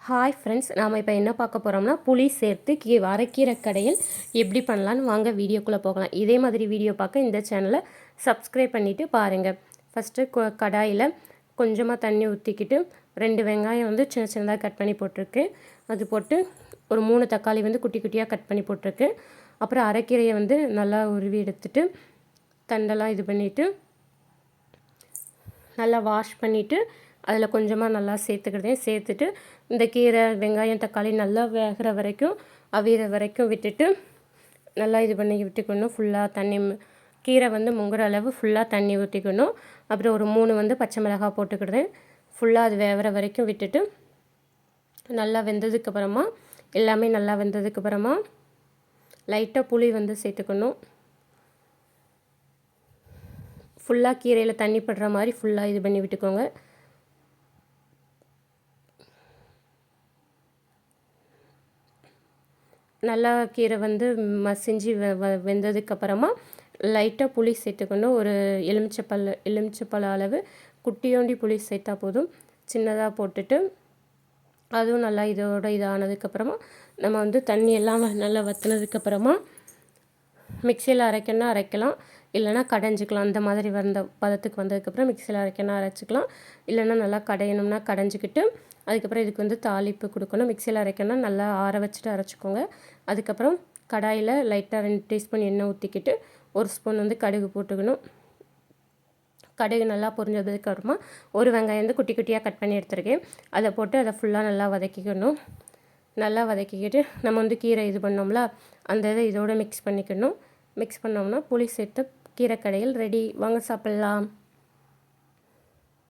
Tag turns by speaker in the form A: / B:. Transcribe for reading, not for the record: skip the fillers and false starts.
A: Hi friends, நாம் இப்போ என்ன பார்க்க போகிறோம்னா புளி சேர்த்து அரைக்கீரை கடையில் எப்படி பண்ணலான்னு வாங்க வீடியோக்குள்ளே போகலாம். இதே மாதிரி வீடியோ பார்க்க இந்த சேனலை சப்ஸ்கிரைப் பண்ணிவிட்டு பாருங்கள். ஃபஸ்ட்டு கடாயில் கொஞ்சமாக தண்ணி ஊற்றிக்கிட்டு 2 வெங்காயம் வந்து சின்ன சின்னதாக கட் பண்ணி போட்டிருக்கு. அது போட்டு ஒரு 3 தக்காளி வந்து குட்டி குட்டியாக கட் பண்ணி போட்டிருக்கு. அப்புறம் அரைக்கீரையை வந்து நல்லா உருவி எடுத்துட்டு தண்டெல்லாம் இது பண்ணிவிட்டு நல்லா வாஷ் பண்ணிவிட்டு அதில் கொஞ்சமாக நல்லா சேர்த்துட்டு இந்த கீரை வெங்காயம் தக்காளி நல்லா வேகிற வரைக்கும் அவிகிற வரைக்கும் விட்டுட்டு நல்லா இது பண்ணி விட்டுக்கணும். ஃபுல்லாக தண்ணி கீரை வந்து முங்குற அளவு ஃபுல்லாக தண்ணி ஊற்றிக்கணும். அப்புறம் ஒரு 3 வந்து பச்சை மிளகாய் போட்டுக்கிடுவேன். ஃபுல்லாக அது வேகிற வரைக்கும் விட்டுட்டு நல்லா வெந்ததுக்கப்புறமா எல்லாமே நல்லா வெந்ததுக்கப்புறமா லைட்டாக புளி வந்து சேர்த்துக்கணும். ஃபுல்லாக கீரையில் தண்ணி படுற மாதிரி ஃபுல்லாக இது பண்ணி விட்டுக்கோங்க. நல்லா கீரை வந்து மசிஞ்சு வெந்ததுக்கப்புறமா லைட்டாக புளி சேர்த்துக்கணும். ஒரு எலுமிச்சப்பழ அளவு குட்டியோண்டி புளி சேர்த்தா போதும். சின்னதாக போட்டுட்டு அதுவும் நல்லா இதானதுக்கப்புறமா நம்ம வந்து தண்ணி எல்லாம் நல்லா வற்றினதுக்கப்புறமா மிக்சியில் அரைக்கணும்னா அரைக்கலாம், இல்லைனா கடைஞ்சிக்கலாம். அந்த மாதிரி வந்த பதத்துக்கு வந்ததுக்கப்புறம் மிக்சியில் அரைக்கணும்னா அரைச்சிக்கலாம், இல்லைனா நல்லா கடையணும்னா கடைஞ்சிக்கிட்டு அதுக்கப்புறம் இதுக்கு வந்து தாளிப்பு கொடுக்கணும். மிக்சியில் அரைக்கணும்னா நல்லா ஆற வச்சுட்டு அரைச்சிக்கோங்க. அதுக்கப்புறம் கடாயில் லைட்டாக 2 டீஸ்பூன் எண்ணெய் ஊற்றிக்கிட்டு 1 ஸ்பூன் வந்து கடுகு போட்டுக்கணும். கடுகு நல்லா பொரிஞ்சதுக்கப்புறமா ஒரு வெங்காயம் வந்து குட்டி குட்டியாக கட் பண்ணி எடுத்துருக்கேன். அதை போட்டு அதை ஃபுல்லாக நல்லா வதக்கிக்கணும். நல்லா வதக்கிக்கிட்டு நம்ம வந்து கீரை இது பண்ணோம்ல அந்த இதை இதோடு மிக்ஸ் பண்ணிக்கணும். மிக்ஸ் பண்ணோம்னா புளி சேர்த்து கீரை கடையில் ரெடி. வாங்க சாப்பிட்லாம்.